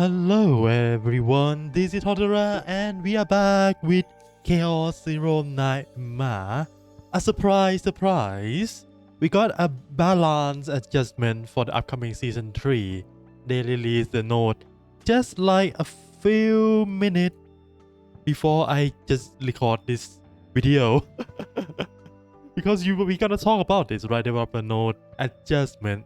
Hello everyone, this is Todora and we are back with Chaos Zero Nightmare. A surprise! We got a balance adjustment for the upcoming season 3. They released the note just like a few minutes before I just record this video. Because we gonna talk about this, right? Developer note adjustment,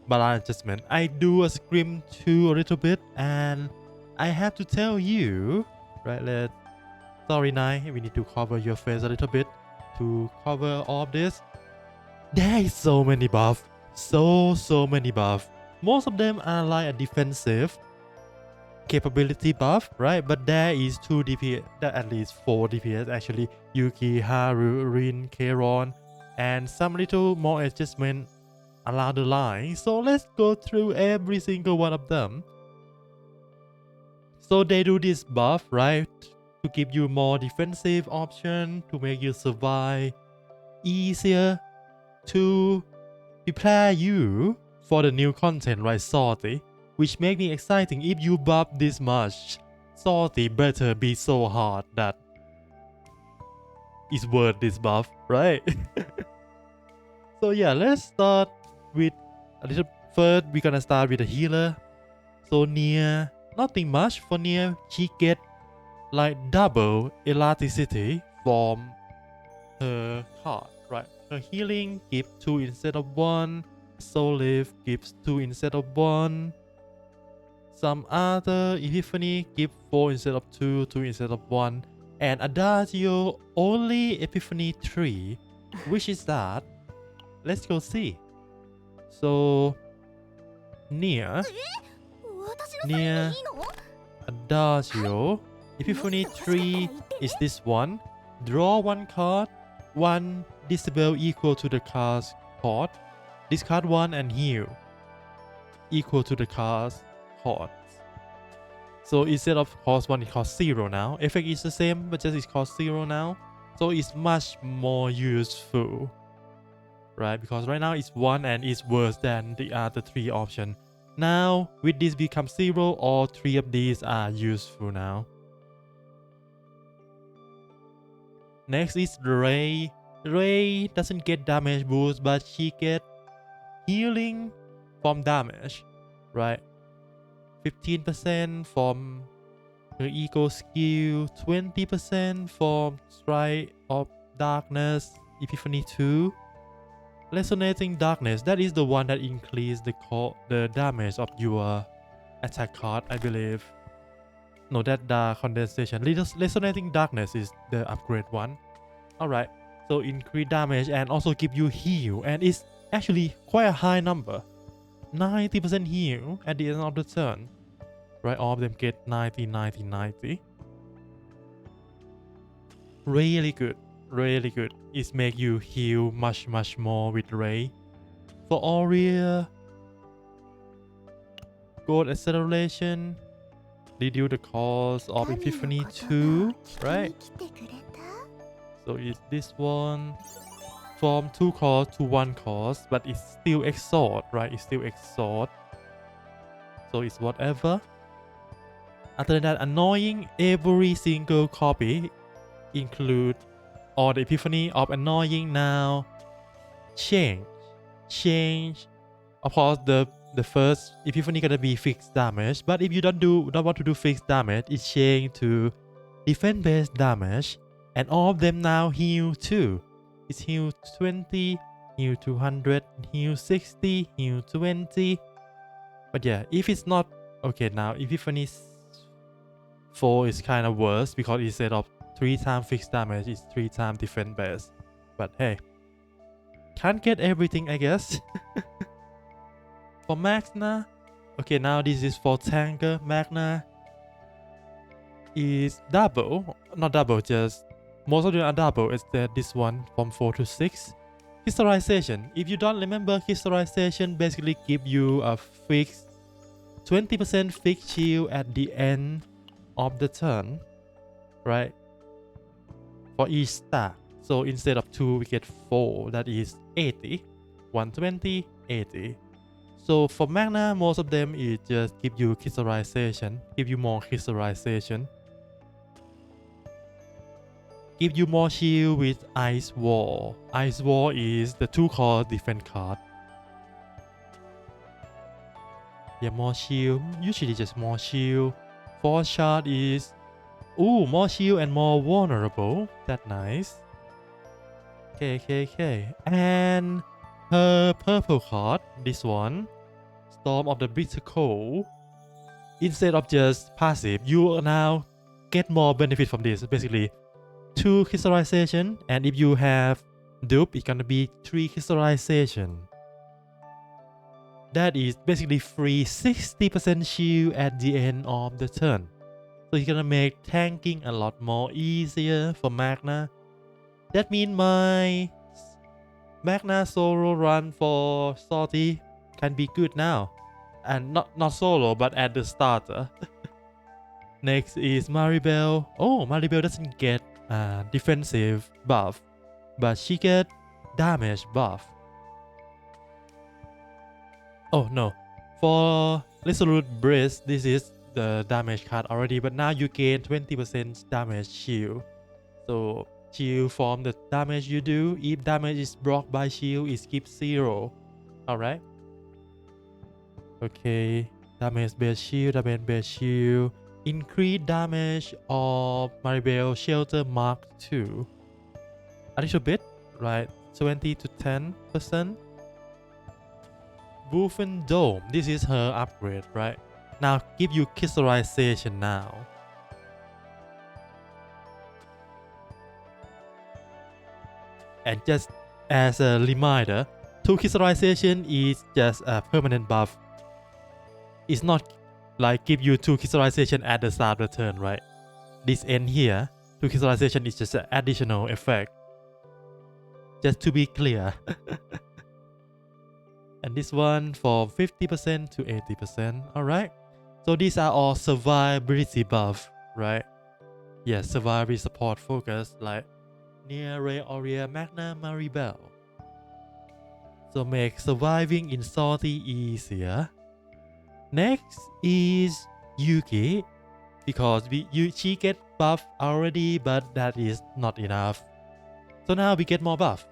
balance adjustment. I do a scrim too a little bit, and I have to tell you, right? Sorry, Nai, we need to cover your face a little bit to cover all of this. There is so many buff, so many buff. Most of them are like a defensive capability buff, right? But there is 2 DPS, that at least 4 DPS actually. Yuki, Haru, Rin, Keiron, and some little more adjustment along the line. So let's go through every single one of them. So they do this buff, right? To give you more defensive option, to make you survive easier, to prepare you for the new content, right? Salty. Which make me exciting. If you buff this much, Salty better be so hard that it's worth this buff, right? So yeah, let's start with a little. First, we're gonna start with the healer. So Nia, nothing much for Nia. She get like double elasticity from her card, right? Her healing gives 2 instead of 1. Soul Lift gives 2 instead of 1. Some other Epiphany give 4 instead of 2, 2 instead of 1. And Adagio only Epiphany 3. Which is that? Let's go see. So Nia, Adagio, Epiphany 3 is this one. Draw 1 card, 1 disable equal to the card's cost. Discard 1 and heal equal to the card's cost. So instead of cost 1, it costs 0 now. Effect is the same, but just it costs 0 now. So it's much more useful, right? Because right now it's 1 and it's worse than the other 3 option. Now with this becomes 0, all 3 of these are useful now. Next is Ray. Ray doesn't get damage boost, but she get healing from damage, right? 15% from her eco skill, 20% from Strike of Darkness, Epiphany 2. Resonating Darkness, that is the one that increases the damage of your attack card, I believe. No, that Dark Condensation. Resonating Darkness is the upgrade one. Alright, so increase damage and also give you heal, and it's actually quite a high number. 90% heal at the end of the turn. Right, all of them get 90, 90, 90. Really good, really good. It make you heal much more with Ray. For Aurea, Gold Acceleration, reduce the cost of Epiphany 2, right? So it's this one. From 2 cost to 1 cost, but it's still exhaust, right? It's still exhaust. So it's whatever. Other than that, annoying every single copy include all the Epiphany of annoying now. Change. Of course, the first Epiphany gonna be fixed damage, but if you don't want to do fixed damage, it's change to defense based damage, and all of them now heal too. It's heal 20, heal 200, heal 60, heal 20. But yeah, if it's not okay now, Epiphany 4 is kind of worse because instead of 3 times fixed damage, it's 3 times defense base. But hey, can't get everything, I guess. For Magna, okay, now this is for Tanker. Magna is double, not double, just most of them are double. It's this one from 4 to 6. Historization. If you don't remember, Historization basically give you a fixed 20% fixed shield at the end of the turn, right? For each stack. So instead of 2, we get 4. That is 80. 120, 80. So for Magna, most of them is just give you crystallization, give you more crystallization, give you more shield with Ice Wall. Ice Wall is the 2-cost defense card. Yeah, more shield, usually just more shield. Force shot is, ooh, more shield and more vulnerable. That's nice. Okay. And her purple card, this one, Storm of the Bitter Cold. Instead of just passive, you now get more benefit from this. Basically, 2 crystallization, and if you have dupe, it's gonna be 3 crystallization. That is basically free 60% shield at the end of the turn. So it's gonna make tanking a lot more easier for Magna. That means my Magna solo run for Salty can be good now. And not solo, but at the starter. Next is Maribel. Oh, Maribel doesn't get defensive buff, but she get damage buff. Oh no, for Resolute Breast, this is the damage card already, but now you gain 20% damage shield. So shield from the damage you do, if damage is blocked by shield, it keeps 0. Alright. Okay, damage based shield, increase damage of Maribel Shelter Mark 2. A little bit, right? 20 to 10%. Wolfen Dome, this is her upgrade, right? Now give you crystallization now. And just as a reminder, 2 crystallization is just a permanent buff. It's not like give you 2 crystallization at the start of the turn, right? This end here, 2 crystallization is just an additional effect. Just to be clear. And this one for 50% to 80%. Alright. So these are all survivability buff, right? Yes, survivability support focus like Nia, Ray, Aurea, Magna, Maribel. So make surviving in Salty easier. Next is Yuki, because she get buff already, but that is not enough. So now we get more buff.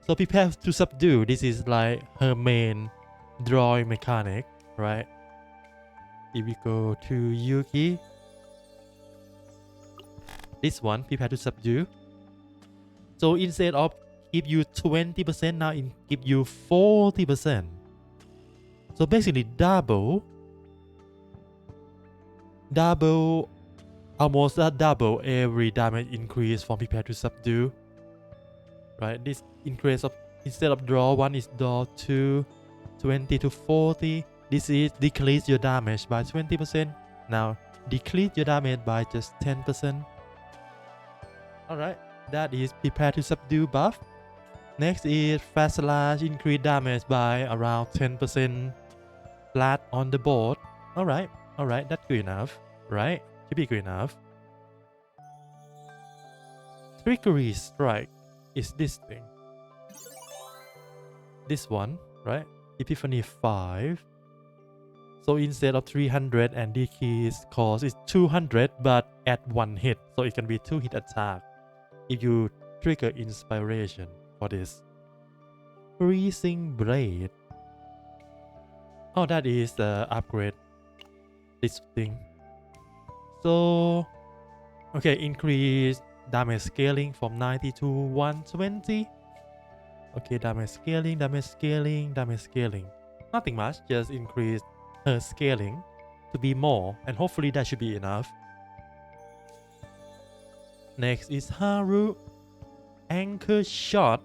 So prepare to subdue. This is like her main drawing mechanic, right? If we go to Yuki, this one, prepare to subdue. So instead of give you 20%, now it give you 40%. So basically almost double every damage increase from prepare to subdue. Right, this increase of, instead of draw 1 is draw 2, 20 to 40. This is decrease your damage by 20%. Now decrease your damage by just 10%. Alright, that is prepare to subdue buff. Next is fast slash, increase damage by around 10% flat on the board. Alright, that's good enough, right? Should be good enough. Trickery Strike is this thing. This one, right? Epiphany 5. So instead of 300 and decrease cost is 200, but at 1 hit. So it can be 2 hit attack if you trigger inspiration for this. Freezing Blade. Oh, that is the upgrade. This thing. So, okay, increase damage scaling from 90 to 120. Okay, damage scaling. Nothing much, just increase her scaling to be more, and hopefully that should be enough. Next is Haru. Anchor Shot.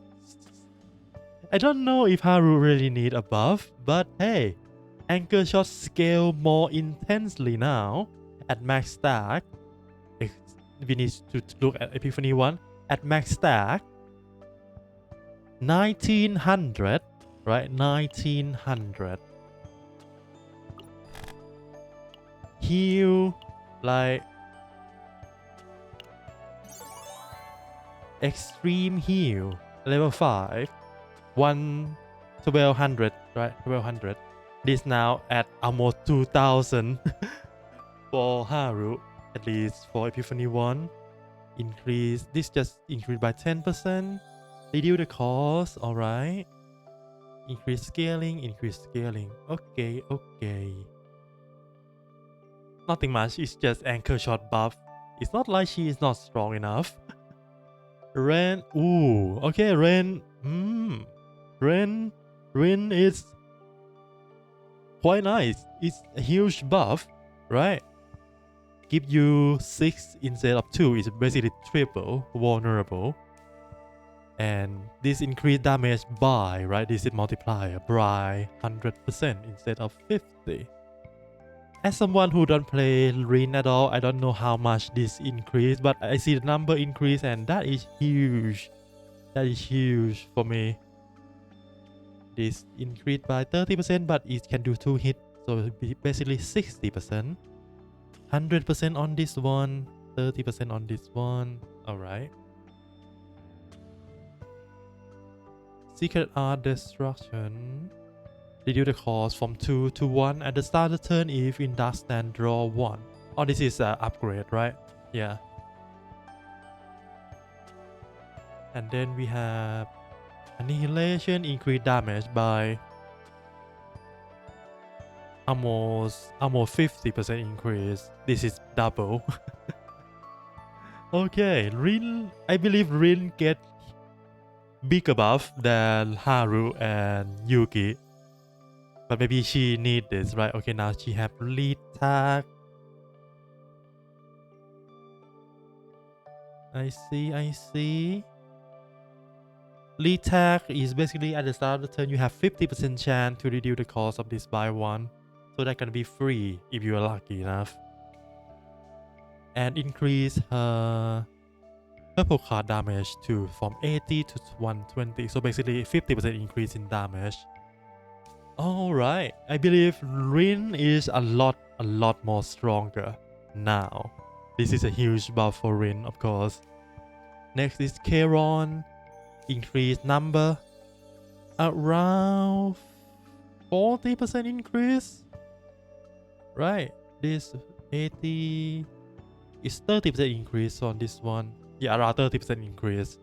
I don't know if Haru really need a buff, but hey, Anchor Shot scale more intensely now at max stack. We need to look at Epiphany 1 at max stack. 1900, right? 1900. Heal like extreme heal level 5, 1200, right? 1200. This now at almost 2000 for Haru, at least for Epiphany 1. Increase, this just increased by 10%. Reduce the cost, alright. Increase scaling. Okay. Nothing much, it's just anchor shot buff. It's not like she is not strong enough. Ren, ooh, okay, Ren is quite nice. It's a huge buff, right? Give you 6 instead of 2. It's basically triple vulnerable. And this increased damage by, right? This is multiplier by 100% instead of 50. As someone who don't play Rin at all, I don't know how much this increase, but I see the number increase and that is huge. That is huge for me. This increased by 30%, but it can do 2 hits, so basically 60%. 100% on this one, 30% on this one. Alright. Secret Art Destruction. Reduce the cost from 2 to 1 at the start of the turn if in Dark Stand draw 1. Oh, this is an upgrade, right? Yeah. And then we have Annihilation, increase damage by almost 50% increase. This is double. Okay, Rin, I believe Rin get bigger buff than Haru and Yuki. But maybe she need this, right? Okay, now she have lead tag. I see. Lead tag is basically at the start of the turn you have 50% chance to reduce the cost of this by 1. So that can be free if you are lucky enough. And increase her purple card damage too from 80 to 120. So basically 50% increase in damage. Alright, I believe Rin is a lot more stronger now. This is a huge buff for Rin, of course. Next is Keiron. Increase number around 40% increase. Right, this 80 is 30% increase on this one. Yeah, around 30% increase.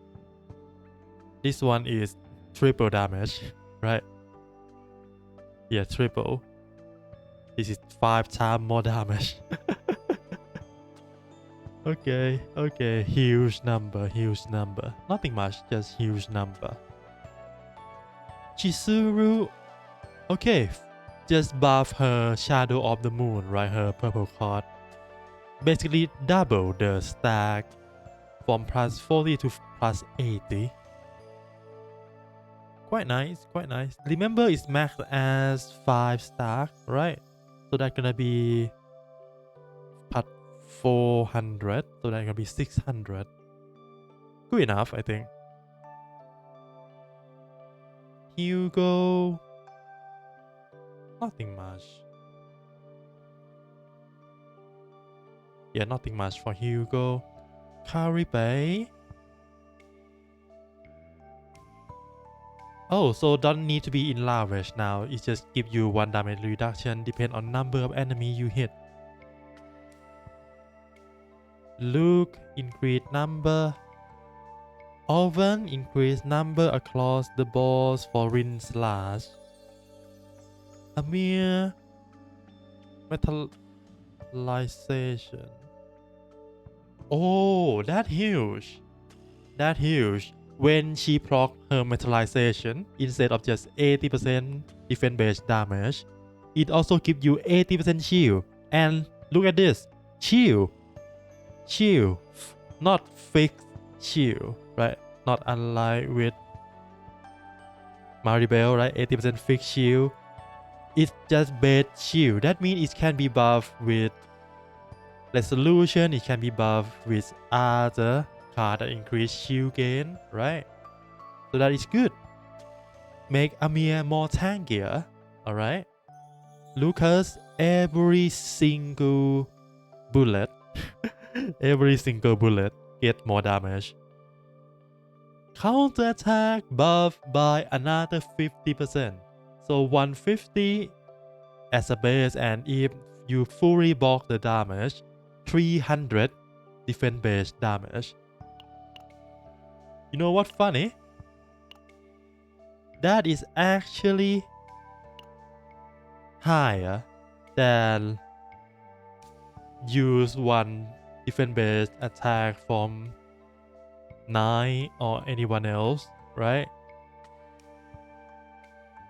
This one is triple damage, right? Yeah, triple. This is 5 times more damage. Okay, huge number. Nothing much, just huge number. Chizuru, okay, just buff her Shadow of the Moon, right? Her purple card. Basically double the stack from plus 40 to plus 80. Quite nice. Remember it's maxed as 5 stack, right? So that's gonna be 400, so that's gonna be 600. Good enough, I think. Hugo, nothing much. Yeah, nothing much for Hugo. Caribe. Oh, so don't need to be in Lavish now. It just gives you 1 damage reduction depend on number of enemy you hit. Luke, increase number. Oven, increase number across the boss for Rin slash. Amir, metallization. Oh, that huge. When she proc her metallization, instead of just 80% defense based damage, it also gives you 80% shield. And look at this, shield, not fixed shield, right? Not unlike with Maribel, right? 80% fixed shield. It's just base shield. That means it can be buffed with resolution. It can be buffed with other card that increase shield gain, right? So that is good. Make Amir more tankier, alright? Lucas, every single bullet get more damage. Counter attack buff by another 50%. So 150 as a base, and if you fully block the damage, 300 defense base damage. You know what's funny? That is actually higher than use one defense based attack from Knight or anyone else, right?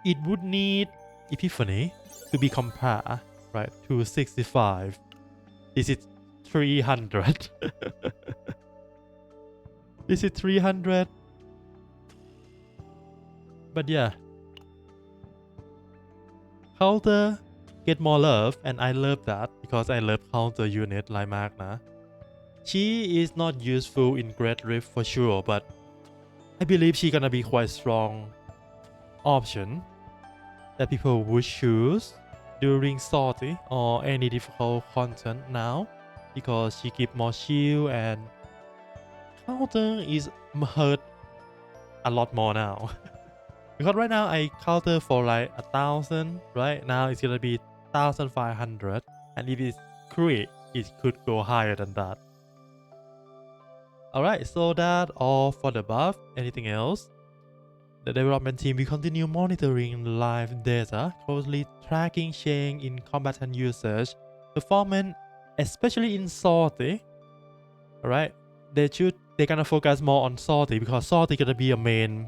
It would need Epiphany to be compared, right, to 65. This is 300. This is 300. But yeah, counter get more love, and I love that because I love counter unit like Magna. She is not useful in Great Rift for sure, but I believe she's gonna be quite strong option that people would choose during salty or any difficult content now, because she gives more shield and counter is hurt a lot more now. Because right now I counter for like 1,000, right? Now it's gonna be 1,500, and if it's crit, it could go higher than that. Alright, so that all for the buff. Anything else? The development team will continue monitoring live data, closely tracking change in combatant usage, performance, especially in salty. Alright, they're gonna focus more on salty because salty gonna be a main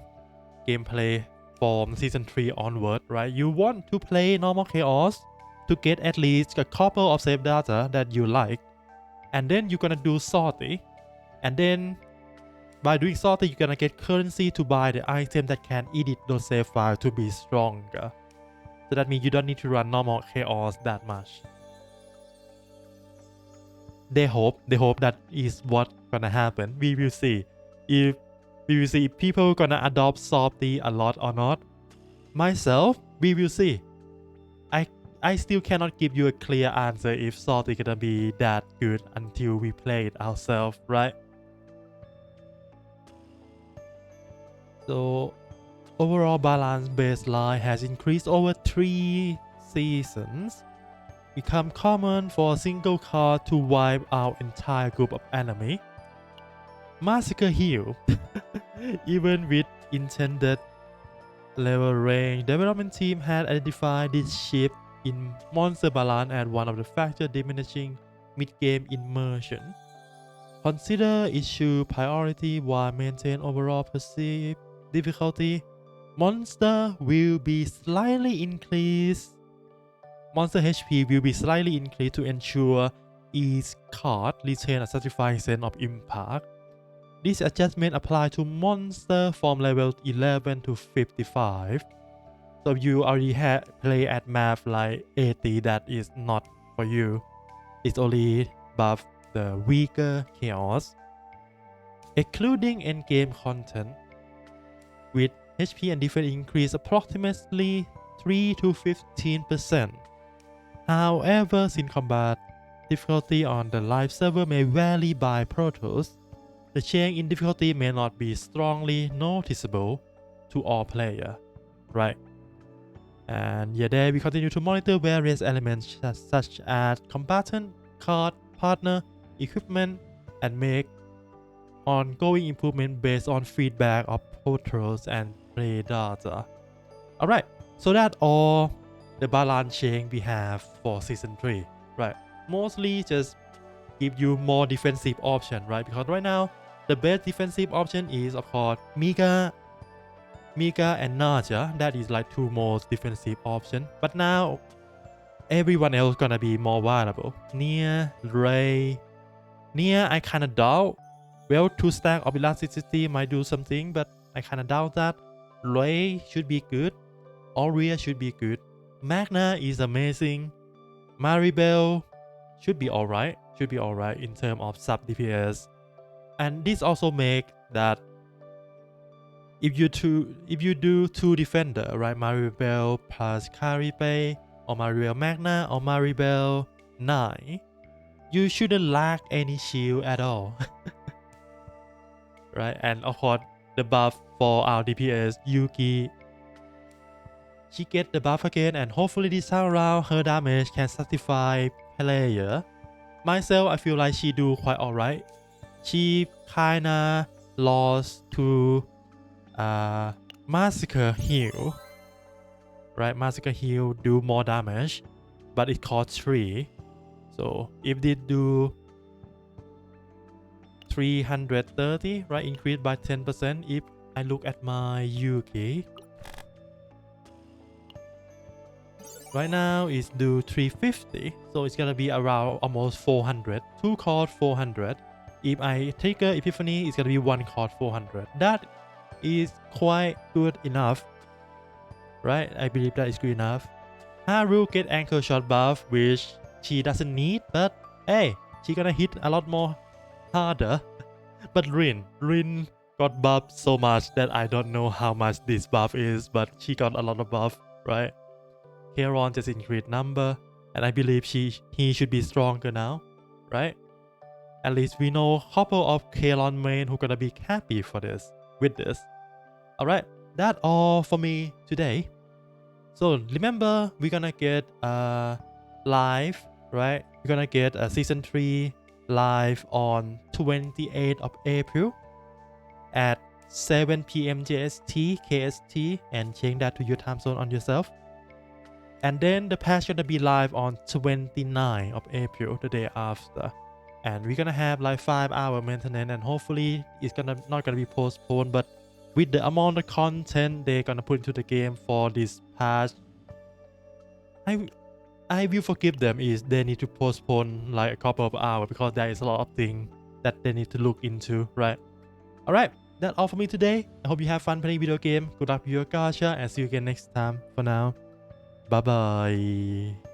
gameplay from season 3 onward, right? You want to play normal chaos to get at least a couple of save data that you like, and then you're gonna do salty, and then by doing salty you're gonna get currency to buy the item that can edit those save files to be stronger. So that means you don't need to run normal chaos that much. They hope that is what gonna happen. We will see if people gonna adopt salty a lot or not. Myself, we will see. I still cannot give you a clear answer if salty gonna be that good until we play it ourselves, right? So overall balance baseline has increased over 3 seasons. Become common for a single card to wipe out entire group of enemy. Massacre heal. Even with intended level range, development team had identified this shift in monster balance as one of the factors diminishing mid-game immersion. Consider issue priority while maintain overall perceived difficulty. Monster will be slightly increased. Monster HP will be slightly increased to ensure each card retain a satisfying sense of impact. This adjustment applies to monster from level 11 to 55. So if you already play at map like 80, that is not for you. It's only buff the weaker chaos. Excluding endgame content, with HP and defense increase approximately 3 to 15%. However, since combat difficulty on the live server may vary by Protoss, the change in difficulty may not be strongly noticeable to all players, right? And yeah, there we continue to monitor various elements such as combatant, card, partner, equipment, and make ongoing improvement based on feedback of Protoss and play data. Alright, so that's all the balance change we have for season 3, right? Mostly just give you more defensive option, right? Because right now the best defensive option is of course Mika and Naja. That is like 2 most defensive option, but now everyone else gonna be more viable. Nia, Ray. Nia I kinda doubt. Well, 2 stack of elasticity might do something, but I kinda doubt that. Ray should be good. Aurea should be good. Magna is amazing. Maribel should be alright. In terms of sub DPS. And this also make that if you do 2 defender, right? Maribel plus Caribe, or Maribel Magna, or Maribel 9, you shouldn't lack any shield at all. Right? And of course the buff for our DPS, Yuki she get the buff again, and hopefully this time around her damage can satisfy player. Myself, I feel like she do quite alright. She kinda lost to Massacre Heal. Right, Massacre Heal do more damage, but it costs 3. So if they do 330, right, increased by 10%. If I look at my Yuki, right now it's do 350, so it's gonna be around almost 400. 2 chord 400. If I trigger Epiphany, it's gonna be 1 chord 400. That is quite good enough, right? I believe that is good enough. Haru get ankle shot buff, which she doesn't need, but hey, she gonna hit a lot more harder. But Rin got buffed so much that I don't know how much this buff is, but she got a lot of buff, right? Kayron just increased number, and I believe he should be stronger now, right? At least we know a couple of Kayron main who gonna be happy for this, with this. Alright, that's all for me today. So remember, we're gonna get live, right? We're gonna get a season 3 live on 28th of April at 7 p.m. JST, KST, and change that to your time zone on yourself. And then the patch gonna be live on 29th of April, the day after. And we're gonna have like 5-hour maintenance, and hopefully it's not gonna be postponed, but with the amount of content they're gonna put into the game for this patch, I will forgive them if they need to postpone like a couple of hours, because there is a lot of things that they need to look into, right? Alright, that's all for me today. I hope you have fun playing video game. Good luck with your gacha, and see you again next time. For now, bye bye.